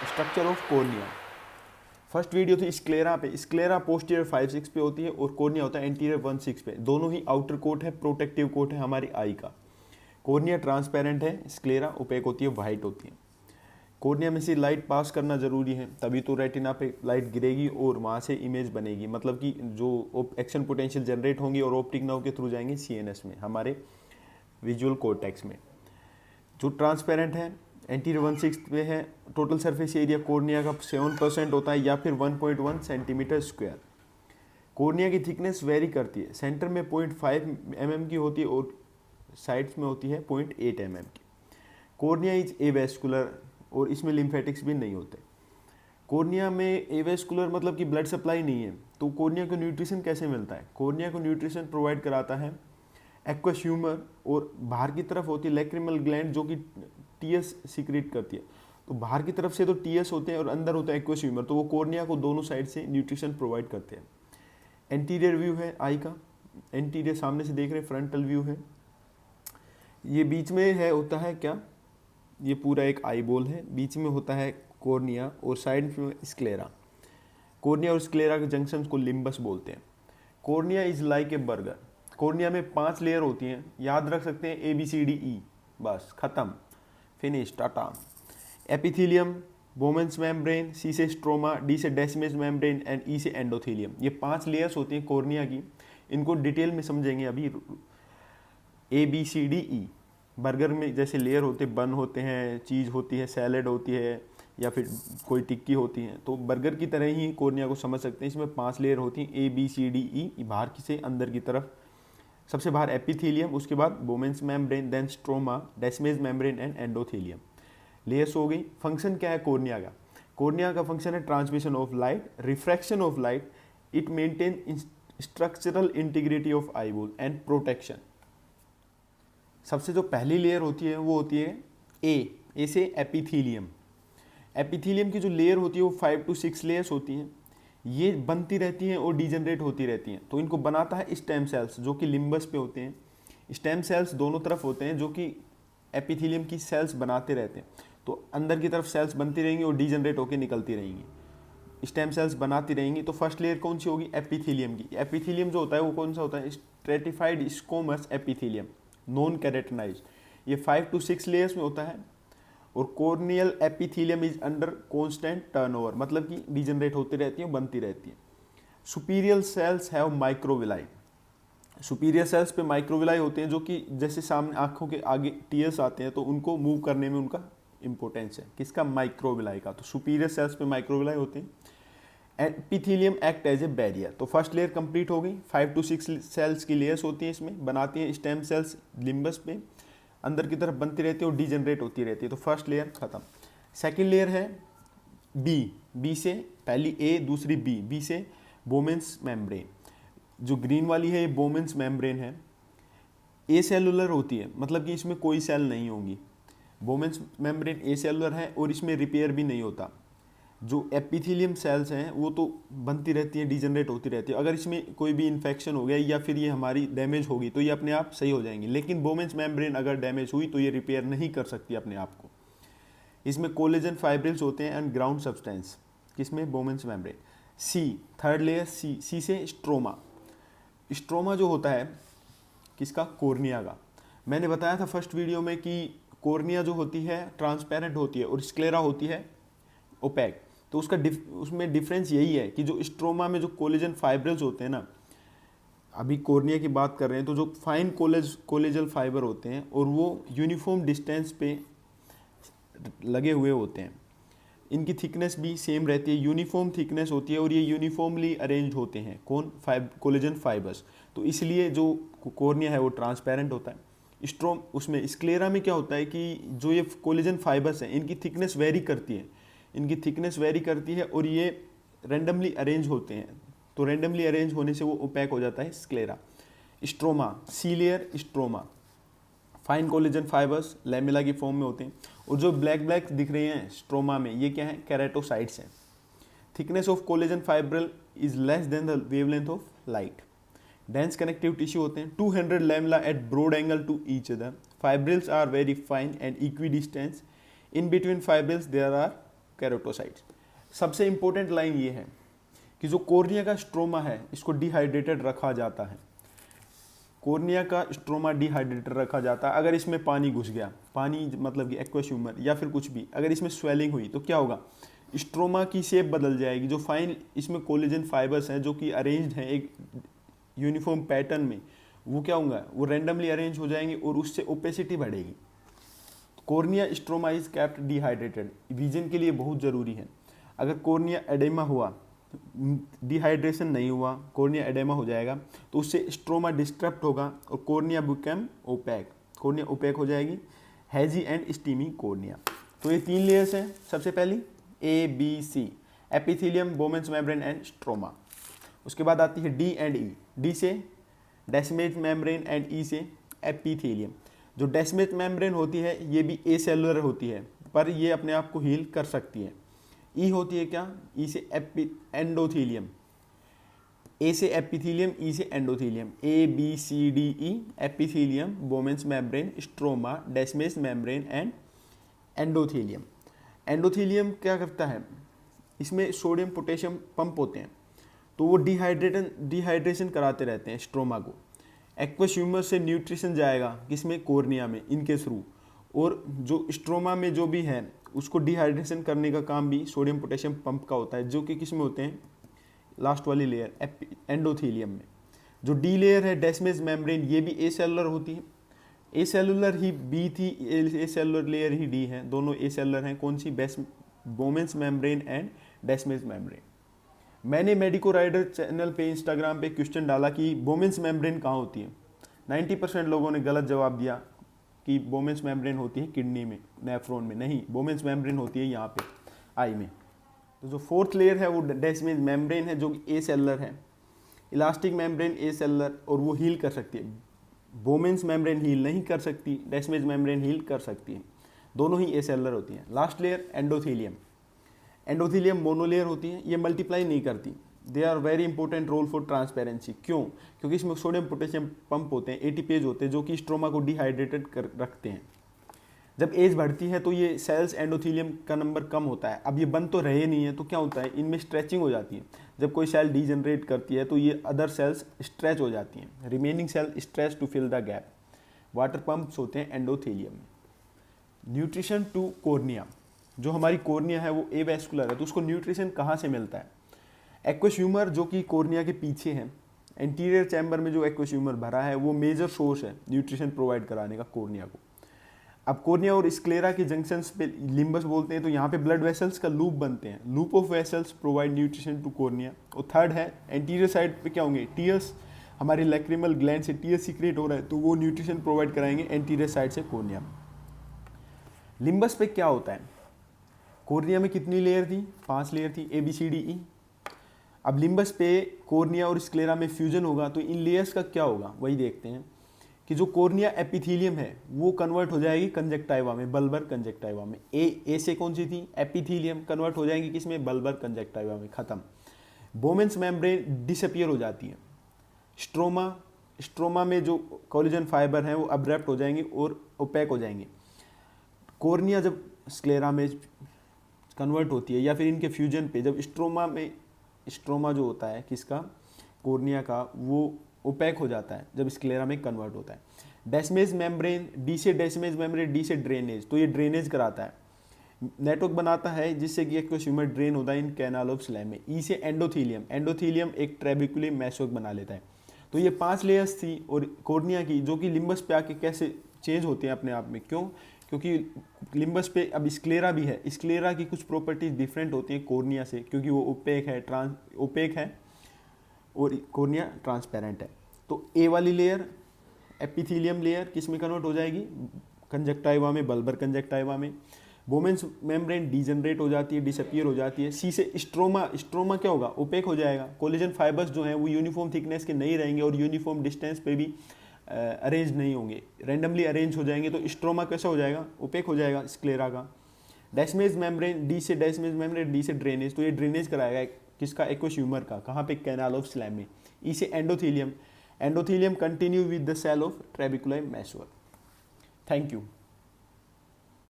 Structure of cornea. First video थी sclera पे। Sclera posterior 5-6 पे होती है और कॉर्निया होता है एंटीरियर 1-6 पे। दोनों ही आउटर कोट है, प्रोटेक्टिव कोट है हमारी आई का। कॉर्निया ट्रांसपेरेंट है, स्क्लेरा ओपेक होती है, वाइट होती है। कॉर्निया में से लाइट पास करना जरूरी है, तभी तो रेटिना पे लाइट गिरेगी और वहाँ से इमेज बनेगी, मतलब कि जो एक्शन पोटेंशियल जनरेट होंगी और ऑप्टिक नर्व के थ्रू जाएंगे सीएनएस में, हमारे विजुअल कॉर्टेक्स में। जो ट्रांसपेरेंट है एंटीरियर 1/6 पे है। टोटल सरफेस एरिया कॉर्निया का 7% होता है या फिर 1.1 सेंटीमीटर स्क्वायर। कॉर्निया की थिकनेस वेरी करती है, सेंटर में 0.5 mm की होती है और साइड्स में होती है 0.8 mm की। कॉर्निया इज एवेस्कुलर और इसमें लिम्फेटिक्स भी नहीं होते। कॉर्निया में एवेस्कुलर मतलब कि ब्लड सप्लाई नहीं है, तो कॉर्निया को न्यूट्रिशन कैसे मिलता है? कॉर्निया को न्यूट्रिशन प्रोवाइड कराता है एक्वस ह्यूमर, और बाहर की तरफ होती है लैक्रिमल ग्लैंड जो कि टीएस सीक्रेट करती है। तो बाहर की तरफ से तो टीएस होते हैं और अंदर होता है एक्वस ह्यूमर, तो वो कॉर्निया को दोनों साइड से न्यूट्रिशन प्रोवाइड करते हैं। एंटीरियर व्यू है आई का, एंटीरियर सामने से देख रहे हैं, फ्रंटल व्यू है। ये बीच में है होता है क्या, ये पूरा एक आई बॉल है, बीच में होता है कॉर्निया और साइड में स्क्लेरा। कॉर्निया और स्क्लेरा के जंक्शन को लिम्बस बोलते हैं। Cornea is like a burger. Cornea में 5 लेयर होती हैं, याद रख सकते हैं ABCDE, बस खत्म, finish, Tata. Epithelium, Bowman's membrane, C से स्ट्रोमा, D से डेसिमस मेम्ब्रेन एंड E से एंडोथीलियम। ये 5 लेयर्स होती हैं कॉर्निया की, इनको डिटेल में समझेंगे अभी। ABCDE, बर्गर में जैसे लेयर होते, बन होते हैं, चीज़ होती है, सैलेड होती है या फिर कोई टिक्की होती है, तो बर्गर की तरह ही कॉर्निया को समझ सकते हैं। इसमें 5 लेयर होती हैं ABCDE, बाहर की से अंदर की तरफ। सबसे बाहर एपिथीलियम, उसके बाद Bowman's membrane, then stroma, Descemet's membrane and endothelium. Layers हो गई। फंक्शन क्या है कॉर्निया का? कॉर्निया का फंक्शन है transmission of light, refraction of light, it maintain structural integrity of eyeball and protection. सबसे जो पहली लेयर होती है वो होती है ए से एपिथीलियम। एपिथीलियम की जो लेयर होती है वो 5 to 6 लेयर्स होती हैं। ये बनती रहती हैं और डिजनरेट होती रहती हैं, तो इनको बनाता है स्टेम सेल्स जो कि लिम्बस पे होते हैं। स्टेम सेल्स दोनों तरफ होते हैं जो कि एपिथीलियम की सेल्स बनाते रहते हैं, तो अंदर की तरफ सेल्स बनती रहेंगी और डिजनरेट होकर निकलती रहेंगी, स्टेम सेल्स बनाती रहेंगी। तो फर्स्ट लेयर कौन सी होगी? एपिथीलियम की। एपिथीलियम जो होता है वो कौन सा होता है? Stratified squamous epithelium, non keratinize. ये 5 to 6 लेयर्स में होता है। और corneal epithelium is under constant turnover, मतलब कि डिजनरेट होती रहती है, बनती रहती है। Superior cells have microvilli. Superior cells पे माइक्रोविलाई होते हैं जो कि जैसे सामने आंखों के आगे टीयर्स आते हैं तो उनको मूव करने में उनका इंपॉर्टेंस है। किसका? माइक्रोविलाई का। तो सुपीरियर सेल्स पे माइक्रोविलाई होते हैं। Epithelium act as a barrier. तो फर्स्ट लेयर कंप्लीट हो गई। 5 to 6 सेल्स की लेयर्स होती हैं, इसमें बनाती हैं स्टेम सेल्स लिम्बस पे, अंदर की तरफ बनती रहती है और डिजनरेट होती रहती है। तो फर्स्ट लेयर खत्म। सेकंड लेयर है बी से, पहली ए दूसरी बी से बोमेंस मेम्ब्रेन। जो ग्रीन वाली है ये बोमेंस मेम्ब्रेन है, ए सेलुलर होती है, मतलब कि इसमें कोई सेल नहीं होंगी। बोमेंस मेम्ब्रेन ए सेलुलर है और इसमें रिपेयर भी नहीं होता। जो एपिथीलियम सेल्स हैं वो तो बनती रहती हैं, डिजनरेट होती रहती है। अगर इसमें कोई भी इन्फेक्शन हो गया या फिर ये हमारी डैमेज होगी तो ये अपने आप सही हो जाएंगी, लेकिन बोमेंस मेम्ब्रेन अगर डैमेज हुई तो ये रिपेयर नहीं कर सकती अपने आप को। इसमें कोलेजन फाइब्रिल्स होते हैं एंड ग्राउंड सब्सटेंस। किसमें? Bowman's membrane. C, third layer C से स्ट्रोमा। स्ट्रोमा जो होता है किसका? कॉर्निया का। मैंने बताया था फर्स्ट वीडियो में कि कॉर्निया जो होती है ट्रांसपेरेंट होती है और स्क्लेरा होती है ओपेक। तो उसमें डिफरेंस यही है कि जो स्ट्रोमा में जो कोलेजन फाइब्रिल्स होते हैं ना, अभी कॉर्निया की बात कर रहे हैं, तो जो फाइन कोलेजल फाइबर होते हैं और वो यूनिफॉर्म डिस्टेंस पे लगे हुए होते हैं। इनकी थिकनेस भी सेम रहती है, यूनिफॉर्म थिकनेस होती है और ये यूनिफॉर्मली अरेंज होते हैं। कौन? Collagen fibres. तो इसलिए जो कॉर्निया है वो ट्रांसपेरेंट होता है। उसमें स्क्लेरा में क्या होता है कि जो ये कोलेजन फाइबर्स हैं इनकी थिकनेस वेरी करती है, और ये रैंडमली अरेंज होते हैं। तो रैंडमली अरेंज होने से वो ओपेक हो जाता है sclera. Stroma, C layer stroma, fine collagen fibres lamella की फॉर्म में होते हैं। और जो ब्लैक दिख रहे हैं स्ट्रोमा में, ये क्या है? केराटोसाइट्स हैं। Thickness of collagen fibril is less than the wavelength of light. Dense connective tissue होते हैं। 200 lamella at broad angle to each other. Fibrils are very fine and equi distance. In between fibrils there are keratocytes. सबसे important line ये है कि जो cornea का stroma है इसको डिहाइड्रेटेड रखा जाता है। कॉर्निया का स्ट्रोमा डिहाइड्रेटेड रखा जाता है। अगर इसमें पानी घुस गया, पानी मतलब कि एक्वस ह्यूमर या फिर कुछ भी, अगर इसमें स्वेलिंग हुई तो क्या होगा, स्ट्रोमा की शेप बदल जाएगी। जो फाइन इसमें कोलेजन फाइबर्स हैं जो कि अरेंज्ड हैं एक यूनिफॉर्म पैटर्न में, वो क्या होगा, वो रैंडमली अरेंज हो जाएंगे और उससे ओपेसिटी बढ़ेगी। Cornea stroma is kept dehydrated, vision के लिए बहुत ज़रूरी है। अगर कॉर्निया एडेमा हुआ, डिहाइड्रेशन नहीं हुआ, कॉर्निया एडेमा हो जाएगा तो उससे स्ट्रोमा डिस्टर्ब होगा और cornea become opaque, cornea opaque हो जाएगी। Hazy and steamy cornea. तो ये 3 लेयर्स हैं। सबसे पहली ABC, epithelium, Bowman's membrane and stroma. उसके बाद आती है D एंड E। D से डेस्मेज मेम्ब्रेन एंड E से एपिथेलियम। जो डेस्मेज मेम्ब्रेन होती है ये भी एसेलुलर होती है, पर ये अपने आप को हील कर सकती है। ई होती है क्या, ई से एंडोथीलियम, ए से एपिथीलियम, ई से endothelium. ABCDE, epithelium, Bowman's membrane, stroma, Descemet's membrane and endothelium. Endothelium क्या करता है, इसमें सोडियम पोटेशियम पंप होते हैं तो वो डिहाइड्रेशन कराते रहते हैं स्ट्रोमा को। एक्वस ह्यूमर से न्यूट्रिशन जाएगा किसमें, कॉर्निया में, इनके थ्रू, और जो स्ट्रोमा में जो भी है उसको डिहाइड्रेशन करने का काम भी सोडियम पोटेशियम पंप का होता है, जो कि किस में होते हैं, लास्ट वाली लेयर एंडोथीलियम में। जो डी लेयर है डेस्मेज मेम्ब्रेन, ये भी ए सेलुलर होती है। ए सेलुलर ही बी थी, ए सेलुलर लेयर ही डी है, दोनों ए सेलुलर हैं। कौन सी, बोमेंस मेम्ब्रेन एंड डेस्मेज मेम्ब्रेन। मैंने मेडिको राइडर चैनल पे इंस्टाग्राम पे क्वेश्चन डाला कि बोमेंस मेम्ब्रेन कहाँ होती है। 90% लोगों ने गलत जवाब दिया कि बोमेंस मेम्ब्रेन होती है किडनी में, नेफ्रॉन में। नहीं, बोमेंस मेम्ब्रेन होती है यहाँ पे आई में। तो जो 4th लेयर है वो डेस्मेज मेम्ब्रेन है जो कि ए सेलुलर है। इलास्टिक मेम्ब्रेन ए सेलुलर और वो हील कर सकती है। बोमेंस मेम्ब्रेन हील नहीं कर सकती, डेस्मेज मेम्ब्रेन हील कर सकती है। दोनों ही ए सेलुलर होती हैं। Last layer endothelium. Endothelium monolayer होती है, ये मल्टीप्लाई नहीं करती। They are very important role for transparency. क्यों, क्योंकि इसमें सोडियम पोटेशियम पंप होते हैं, एटीपेज होते हैं जो कि स्ट्रोमा को डिहाइड्रेटेड कर रखते हैं। जब एज बढ़ती है तो ये सेल्स एंडोथीलियम का नंबर कम होता है। अब ये बन तो रहे नहीं है तो क्या होता है, इनमें स्ट्रेचिंग हो जाती है। जब कोई सेल डीजनरेट करती है तो ये अदर सेल्स स्ट्रेच हो जाती हैं, remaining cell stretch to fill the gap. Water pumps होते हैं एंडोथीलियम में। न्यूट्रिशन टू कॉर्निया, जो हमारी कॉर्निया है वो एवेस्कुलर है, तो उसको न्यूट्रिशन कहाँ से मिलता है। एक्वस ह्यूमर जो कि कॉर्निया के पीछे है, एंटीरियर चैम्बर में जो एक्वस ह्यूमर भरा है वो मेजर सोर्स है न्यूट्रिशन प्रोवाइड कराने का कॉर्निया को। अब कॉर्निया और स्क्लेरा के जंक्शंस पे लिम्बस बोलते हैं, तो यहाँ पे ब्लड वेसल्स का लूप बनते हैं। Loop of vessels provide nutrition to cornea. और थर्ड है एंटीरियर साइड पे क्या होंगे, टीयर्स, हमारे लैक्रिमल ग्लैंड से टीयर सीक्रेट हो रहा है तो वो न्यूट्रिशन प्रोवाइड कराएंगे एंटीरियर साइड से कॉर्निया। लिम्बस पे क्या होता है, कॉर्निया में कितनी लेयर थी, 5 लेयर थी, ABCDE। अब लिम्बस पे कॉर्निया और स्क्लेरा में फ्यूजन होगा तो इन लेयर्स का क्या होगा, वही देखते हैं कि जो कॉर्निया एपिथेलियम है वो कन्वर्ट हो जाएगी कंजक्टाइवा में, बल्बर कंजक्टाइवा में। ए से कौन सी थी, एपिथेलियम, कन्वर्ट हो जाएंगी किसमें, बल्बर कंजक्टाइवा में, खत्म। बोमेंस मेम्ब्रेन डिसअपियर हो जाती है। स्ट्रोमा में जो कोलेजन फाइबर हैं वो अब्रप्ट हो जाएंगे और ओपेक हो जाएंगे। कॉर्निया जब स्क्लेरा में कन्वर्ट होती है या फिर इनके फ्यूजन पे जब स्ट्रोमा जो होता है किसका, कॉर्निया का, वो ओपेक हो जाता है जब स्क्लेरा में कन्वर्ट होता है। डेस्मेज मेम्ब्रेन, डी से डेस्मेज मेम्ब्रेन, डी से ड्रेनेज, तो ये ड्रेनेज कराता है, नेटवर्क बनाता है जिससे कि एक्वस ह्यूमर ड्रेन होता है इन कैनाल ऑफ स्लैम में। ई से एंडोथीलियम, एंडोथीलियम एक ट्रेबिकुलम मैशवर्क बना लेता है। तो ये 5 लेयर्स थी और कॉर्निया की, जो कि लिम्बस पे आके कैसे चेंज होते हैं अपने आप में, क्यों, क्योंकि लिम्बस पे अब स्क्लेरा भी है, स्क्लेरा की कुछ प्रॉपर्टीज डिफरेंट होती हैं कॉर्निया से, क्योंकि वो ओपेक है और कॉर्निया ट्रांसपेरेंट है। तो ए वाली लेयर एपिथेलियम लेयर किस में कन्वर्ट हो जाएगी, कंजक्टाइवा में, बल्बर कंजक्टाइवा में। बोमेंस मेम्ब्रेन डीजनरेट हो जाती है, डिसअपियर हो जाती है। सी से स्ट्रोमा क्या होगा, ओपेक हो जाएगा। कोलेजन फाइबर्स जो हैं वो यूनिफॉर्म थिकनेस के नहीं रहेंगे और यूनिफॉर्म डिस्टेंस पे भी अरेंज नहीं होंगे, रैंडमली अरेंज हो जाएंगे। तो स्ट्रोमा कैसा हो जाएगा, ओपेक हो जाएगा स्क्लेरा का। डेस्मेज मेम्ब्रेन, डी से डेस्मेज मेम्ब्रेन, डी से ड्रेनेज, तो ये ड्रेनेज कराएगा किसका, एक्वस ह्यूमर का, कहाँ पे, कैनाल ऑफ स्लैम में। ई से endothelium continue with the cell of trabeculum meshwork. Thank you.